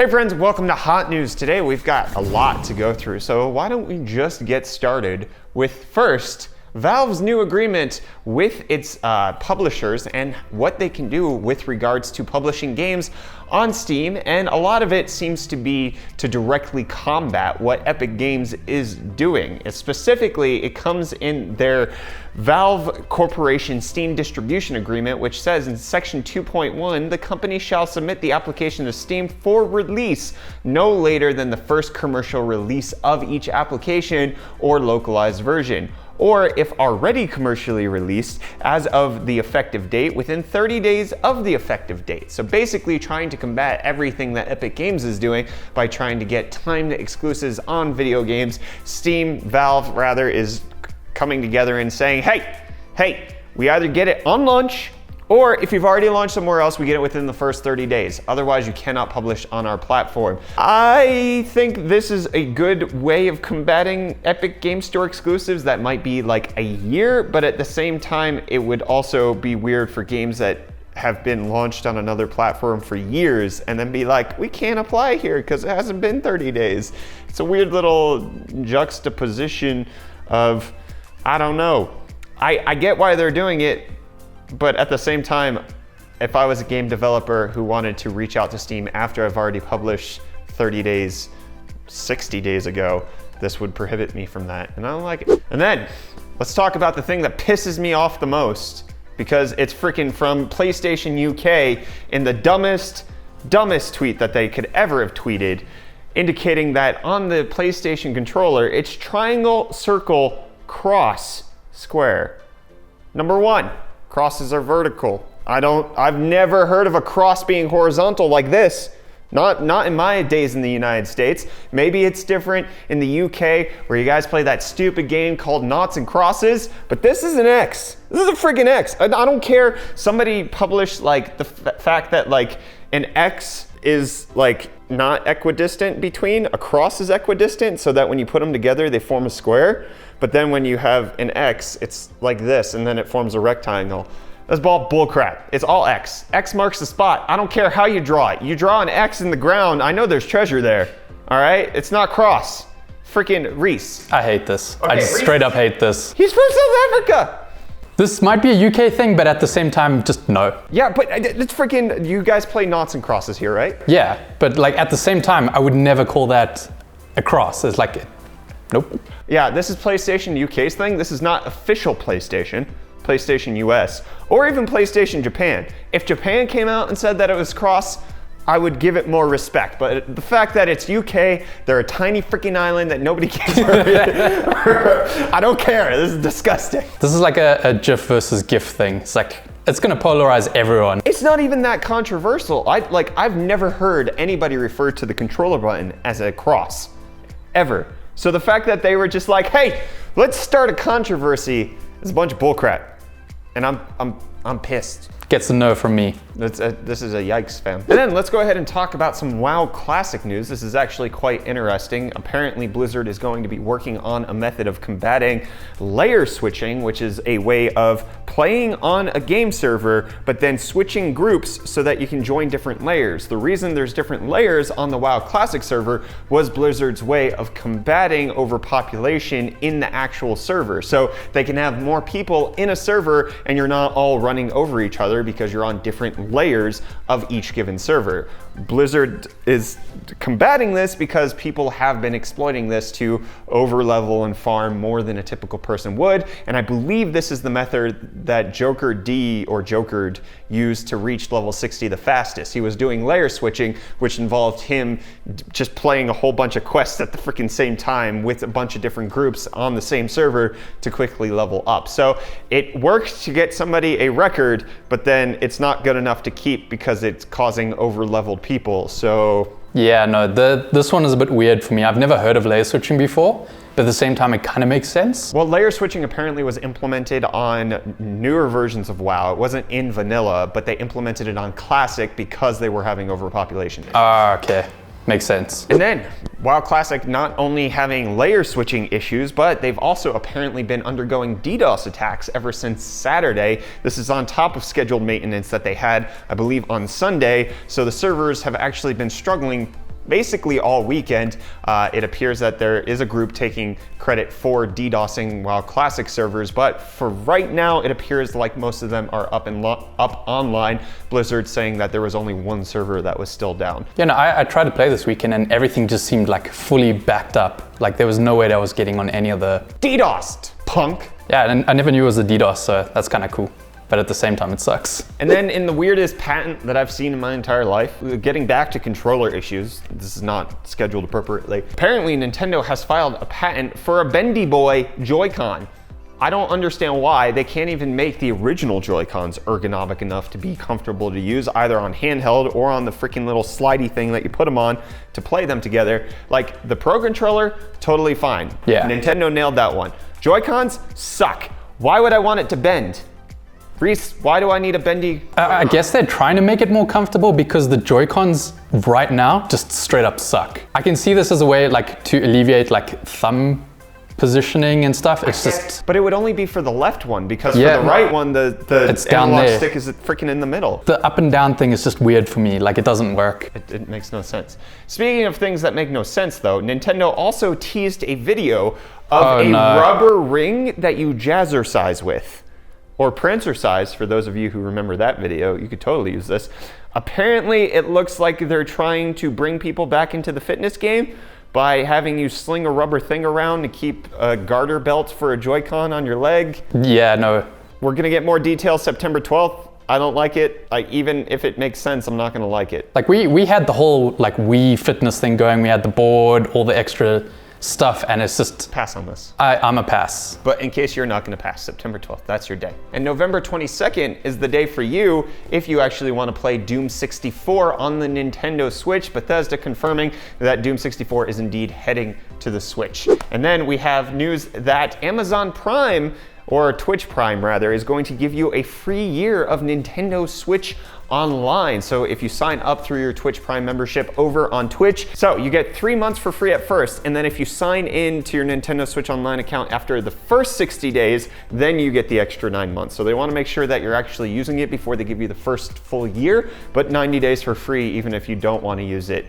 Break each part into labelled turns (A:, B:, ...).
A: Hey friends, welcome to Hot News. Today we've got a lot to go through, so why don't we just get started with first, Valve's new agreement with its publishers and what they can do with regards to publishing games on Steam, and a lot of it seems to be to directly combat what Epic Games is doing. Specifically, it comes in their Valve Corporation Steam Distribution Agreement, which says in Section 2.1, the company shall submit the application to Steam for release no later than the first commercial release of each application or localized version, or if already commercially released as of the effective date within 30 days of the effective date. So basically trying to combat everything that Epic Games is doing by trying to get timed exclusives on video games. Valve rather, is coming together and saying, hey, we either get it on launch, or if you've already launched somewhere else, we get it within the first 30 days. Otherwise, you cannot publish on our platform. I think this is a good way of combating Epic Game Store exclusives that might be like a year, but at the same time, it would also be weird for games that have been launched on another platform for years and then be like, we can't apply here because it hasn't been 30 days. It's a weird little juxtaposition of, I don't know. I get why they're doing it, but at the same time, if I was a game developer who wanted to reach out to Steam after I've already published 30 days, 60 days ago, this would prohibit me from that, and I don't like it. And then, let's talk about the thing that pisses me off the most, because it's freaking from PlayStation UK in the dumbest tweet that they could ever have tweeted, indicating that on the PlayStation controller, it's triangle, circle, cross, square. Number one, crosses are vertical. I've never heard of a cross being horizontal like this. Not in my days in the United States. Maybe it's different in the UK where you guys play that stupid game called Noughts and Crosses, but this is an X. This is a freaking X. I don't care. Somebody published like the fact that like an X is like not equidistant between, a cross is equidistant, so that when you put them together, they form a square. But then when you have an X, it's like this, and then it forms a rectangle. That's bullcrap. It's all X. X marks the spot. I don't care how you draw it. You draw an X in the ground, I know there's treasure there. All right? It's not cross. Freaking Reece.
B: I hate this.
A: Okay,
B: I just straight up hate this.
A: He's from South Africa.
B: This might be a UK thing, but at the same time, just no.
A: Yeah, but it's freaking, you guys play Noughts and Crosses here, right?
B: Yeah, but like at the same time, I would never call that a cross. It's like, nope.
A: Yeah, this is PlayStation UK's thing. This is not official PlayStation US, or even PlayStation Japan. If Japan came out and said that it was cross, I would give it more respect. But the fact that it's UK, they're a tiny freaking island that nobody cares about. I don't care. This is disgusting.
B: This is like a GIF versus GIF thing. It's like, it's gonna polarize everyone.
A: It's not even that controversial. I've never heard anybody refer to the controller button as a cross, ever. So the fact that they were just like, hey, let's start a controversy is a bunch of bullcrap. And I'm pissed.
B: Gets a no from me.
A: This is a yikes, fam. And then let's go ahead and talk about some WoW Classic news. This is actually quite interesting. Apparently Blizzard is going to be working on a method of combating layer switching, which is a way of playing on a game server, but then switching groups so that you can join different layers. The reason there's different layers on the WoW Classic server was Blizzard's way of combating overpopulation in the actual server. So they can have more people in a server and you're not all running over each other because you're on different layers of each given server. Blizzard is combating this because people have been exploiting this to overlevel and farm more than a typical person would, and I believe this is the method that Joker D or Jokered used to reach level 60 the fastest. He was doing layer switching, which involved him just playing a whole bunch of quests at the freaking same time with a bunch of different groups on the same server to quickly level up. So it worked to get somebody a record, but then it's not good enough to keep because it's causing over-leveled people. So
B: yeah, no, this one is a bit weird for me. I've never heard of layer switching before, but at the same time, it kind of makes sense.
A: Well, layer switching apparently was implemented on newer versions of WoW. It wasn't in vanilla, but they implemented it on Classic because they were having overpopulation issues.
B: Okay. Makes sense.
A: And then, WoW Classic not only having layer switching issues, but they've also apparently been undergoing DDoS attacks ever since Saturday. This is on top of scheduled maintenance that they had, I believe, on Sunday. So the servers have actually been struggling basically all weekend. It appears that there is a group taking credit for DDoSing WoW Classic servers, but for right now, it appears like most of them are up online. Blizzard saying that there was only one server that was still down.
B: Yeah, no, I tried to play this weekend and everything just seemed like fully backed up. Like there was no way that I was getting on any of the...
A: DDoSed, punk!
B: Yeah, and I never knew it was a DDoS, so that's kind of cool. But at the same time, it sucks.
A: And then in the weirdest patent that I've seen in my entire life, getting back to controller issues, this is not scheduled appropriately. Apparently Nintendo has filed a patent for a bendy boy JoyCon. I don't understand why they can't even make the original JoyCons ergonomic enough to be comfortable to use either on handheld or on the freaking little slidey thing that you put them on to play them together. Like the Pro Controller, totally fine.
B: Yeah.
A: Nintendo nailed that one. JoyCons suck. Why would I want it to bend? Reece, why do I need a bendy?
B: I guess they're trying to make it more comfortable because the Joy-Cons right now just straight up suck. I can see this as a way like to alleviate like thumb positioning and stuff. It's just...
A: But it would only be for the left one because for the right one, the analog stick is freaking in the middle.
B: The up and down thing is just weird for me. Like it doesn't work.
A: It makes no sense. Speaking of things that make no sense though, Nintendo also teased a video of rubber ring that you jazzercise with. Or Prancercise, for those of you who remember that video, you could totally use this. Apparently, it looks like they're trying to bring people back into the fitness game by having you sling a rubber thing around to keep a garter belt for a Joy-Con on your leg.
B: Yeah, no.
A: We're gonna get more details September 12th. I don't like it. Like, even if it makes sense, I'm not gonna like it.
B: Like we had the whole like Wii fitness thing going. We had the board, all the extra stuff, and it's just...
A: Pass on this.
B: I'm a pass.
A: But in case you're not gonna pass, September 12th, that's your day. And November 22nd is the day for you if you actually wanna play Doom 64 on the Nintendo Switch. Bethesda confirming that Doom 64 is indeed heading to the Switch. And then we have news that Amazon Prime, or Twitch Prime rather, is going to give you a free year of Nintendo Switch Online. So if you sign up through your Twitch Prime membership over on Twitch, so you get 3 months for free at first, and then if you sign in to your Nintendo Switch Online account after the first 60 days, then you get the extra 9 months. So they want to make sure that you're actually using it before they give you the first full year, but 90 days for free, even if you don't want to use it.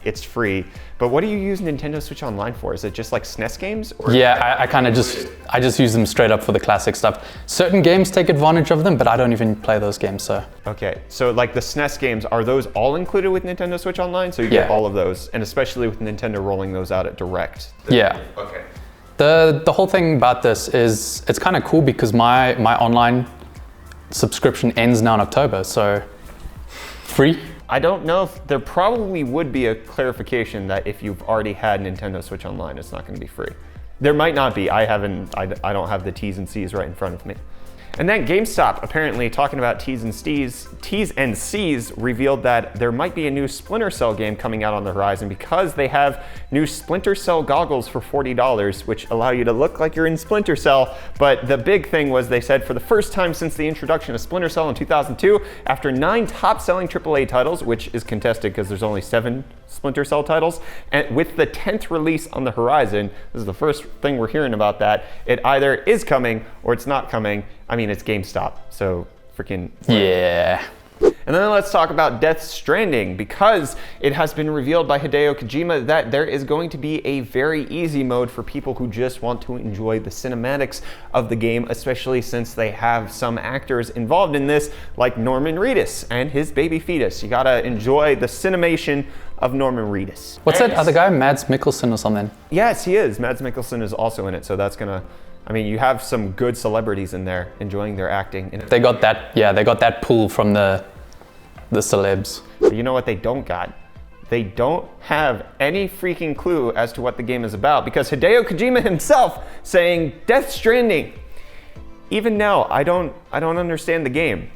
A: It's free. But what do you use Nintendo Switch Online for? Is it just like SNES games? Or
B: yeah, I just use them straight up for the classic stuff. Certain games take advantage of them, but I don't even play those games, so.
A: Okay, so like the SNES games, are those all included with Nintendo Switch Online? So you get all of those, and especially with Nintendo rolling those out at Direct.
B: Yeah.
A: Okay.
B: The whole thing about this is, it's kind of cool because my online subscription ends now in October, so free.
A: I don't know if there probably would be a clarification that if you've already had Nintendo Switch Online, it's not going to be free. There might not be. I don't have the T's and C's right in front of me. And then GameStop, apparently talking about T's and C's, revealed that there might be a new Splinter Cell game coming out on the horizon because they have new Splinter Cell goggles for $40, which allow you to look like you're in Splinter Cell. But the big thing was they said for the first time since the introduction of Splinter Cell in 2002, after 9 top-selling AAA titles, which is contested because there's only 7 Splinter Cell titles, and with the 10th release on the horizon, this is the first thing we're hearing about that, it either is coming or it's not coming. I mean, it's GameStop, so freaking...
B: Yeah.
A: And then let's talk about Death Stranding, because it has been revealed by Hideo Kojima that there is going to be a very easy mode for people who just want to enjoy the cinematics of the game, especially since they have some actors involved in this, like Norman Reedus and his baby fetus. You gotta enjoy the cinemation of Norman Reedus.
B: What's that other guy, Mads Mikkelsen or something?
A: Yes, he is. Mads Mikkelsen is also in it, so that's gonna... I mean, you have some good celebrities in there enjoying their acting.
B: They got that, yeah, they got that pull from the celebs.
A: But you know what they don't got? They don't have any freaking clue as to what the game is about, because Hideo Kojima himself saying Death Stranding. Even now, I don't understand the game.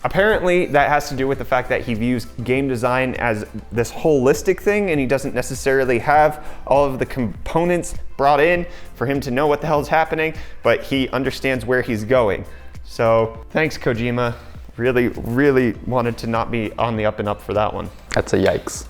A: Apparently, that has to do with the fact that he views game design as this holistic thing, and he doesn't necessarily have all of the components brought in for him to know what the hell is happening, but he understands where he's going. So, thanks, Kojima. Really wanted to not be on the up and up for that one.
B: That's a yikes.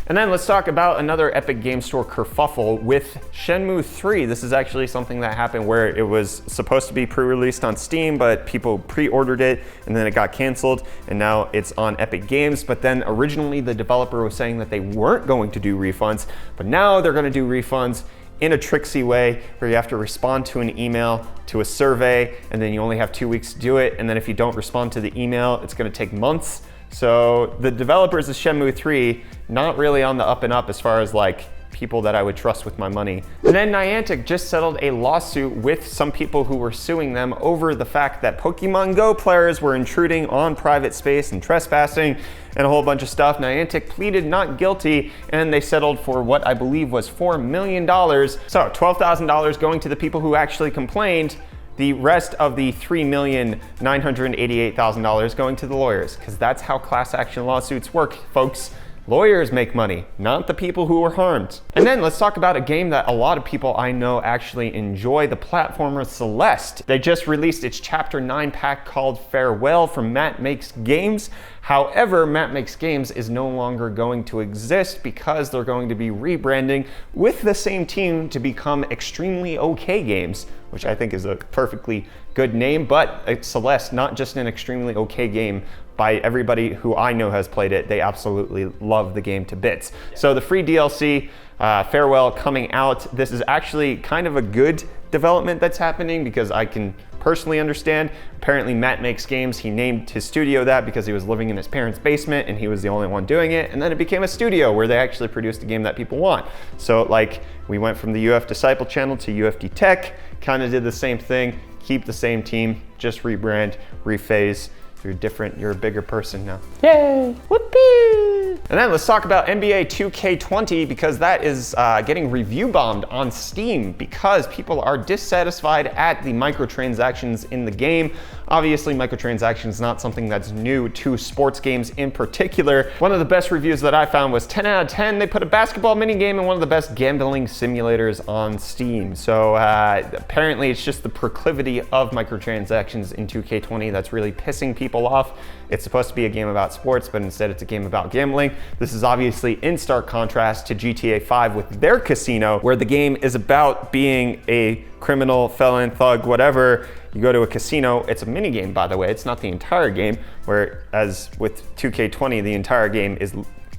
A: And then let's talk about another Epic Game Store kerfuffle with Shenmue 3. This is actually something that happened where it was supposed to be pre-released on Steam, but people pre-ordered it and then it got canceled, and now it's on Epic Games. But then originally the developer was saying that they weren't going to do refunds, but now they're going to do refunds in a tricksy way where you have to respond to an email, to a survey, and then you only have 2 weeks to do it. And then if you don't respond to the email, it's going to take months. So the developers of Shenmue 3, not really on the up and up as far as like people that I would trust with my money. And then Niantic just settled a lawsuit with some people who were suing them over the fact that Pokemon Go players were intruding on private space and trespassing and a whole bunch of stuff. Niantic pleaded not guilty, and they settled for what I believe was $4 million. So $12,000 going to the people who actually complained. The rest of the $3,988,000 going to the lawyers, because that's how class action lawsuits work, folks. Lawyers make money, not the people who were harmed. And then let's talk about a game that a lot of people I know actually enjoy, the platformer Celeste. They just released its Chapter 9 pack called Farewell from Matt Makes Games. However, Matt Makes Games is no longer going to exist because they're going to be rebranding with the same team to become Extremely OK Games, which I think is a perfectly good name. But it's Celeste, not just an extremely okay game. By everybody who I know has played it, they absolutely love the game to bits. So the free DLC, Farewell, coming out. This is actually kind of a good development that's happening because I can personally understand. Apparently Matt Makes Games, he named his studio that because he was living in his parents' basement and he was the only one doing it. And then it became a studio where they actually produced a game that people want. So like we went from the UF Disciple channel to UFD Tech, kind of did the same thing, keep the same team, just rebrand, rephase. You're different, you're a bigger person now. Yay! Whoopee! And then let's talk about NBA 2K20 because that is getting review bombed on Steam because people are dissatisfied at the microtransactions in the game. Obviously, microtransactions is not something that's new to sports games in particular. One of the best reviews that I found was 10 out of 10. They put a basketball minigame in one of the best gambling simulators on Steam. So apparently it's just the proclivity of microtransactions in 2K20 that's really pissing people off. It's supposed to be a game about sports, but instead it's a game about gambling. This is obviously in stark contrast to GTA 5 with their casino, where the game is about being a criminal, felon, thug, whatever. You go to a casino, it's a mini game, by the way, it's not the entire game, whereas with 2K20, the entire game is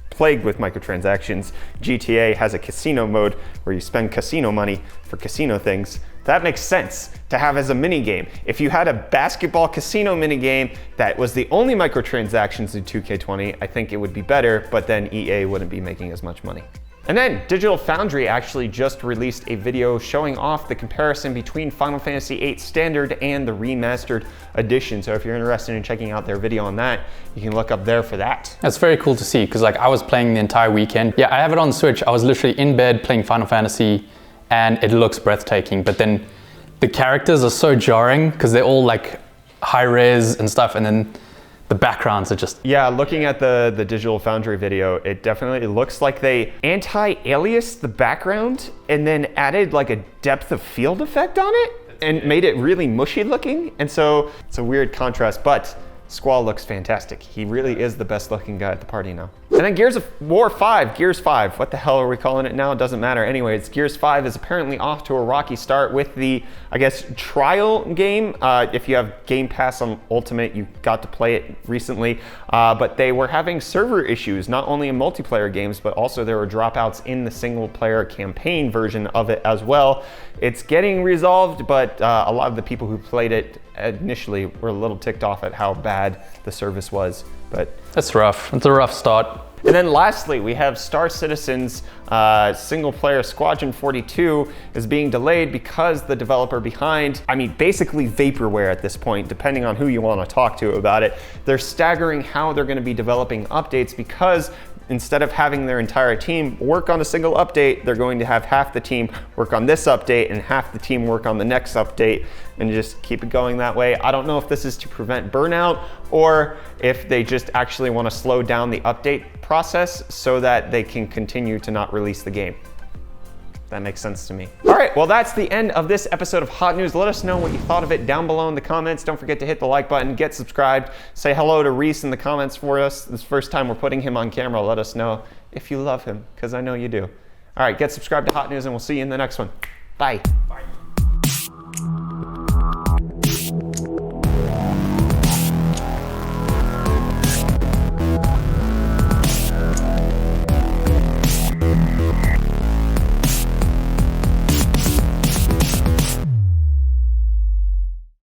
A: plagued with microtransactions. GTA has a casino mode where you spend casino money for casino things. That makes sense to have as a mini game. If you had a basketball casino mini game that was the only microtransactions in 2K20, I think it would be better, but then EA wouldn't be making as much money. And then Digital Foundry actually just released a video showing off the comparison between Final Fantasy VIII Standard and the Remastered Edition. So if you're interested in checking out their video on that, you can look up there for that.
B: That's very cool to see because like I was playing the entire weekend. Yeah, I have it on Switch. I was literally in bed playing Final Fantasy and it looks breathtaking. But then the characters are so jarring because they're all like high res and stuff, and then the backgrounds are just...
A: Yeah, looking at the Digital Foundry video, it definitely looks like they anti-aliased the background and then added like a depth of field effect on it and made it really mushy looking. And so it's a weird contrast, but Squall looks fantastic. He really is the best looking guy at the party now. And then Gears 5, what the hell are we calling it now? It doesn't matter. Anyways, Gears 5 is apparently off to a rocky start with the, I guess, trial game. If you have Game Pass on Ultimate, you got to play it recently. But they were having server issues, not only in multiplayer games, but also there were dropouts in the single player campaign version of it as well. It's getting resolved, but a lot of the people who played it initially were a little ticked off at how bad the service was. But
B: it's rough. It's a rough start.
A: And then lastly, we have Star Citizen's single player Squadron 42 is being delayed because the developer behind, I mean, basically vaporware at this point, depending on who you want to talk to about it, they're staggering how they're going to be developing updates because instead of having their entire team work on a single update, they're going to have half the team work on this update and half the team work on the next update and just keep it going that way. I don't know if this is to prevent burnout or if they just actually want to slow down the update process so that they can continue to not release the game. That makes sense to me. All right, well, that's the end of this episode of Hot News. Let us know what you thought of it down below in the comments. Don't forget to hit the like button, get subscribed, say hello to Reece in the comments for us. This is the first time we're putting him on camera. Let us know if you love him, because I know you do. All right, get subscribed to Hot News, and we'll see you in the next one. Bye.
B: Bye.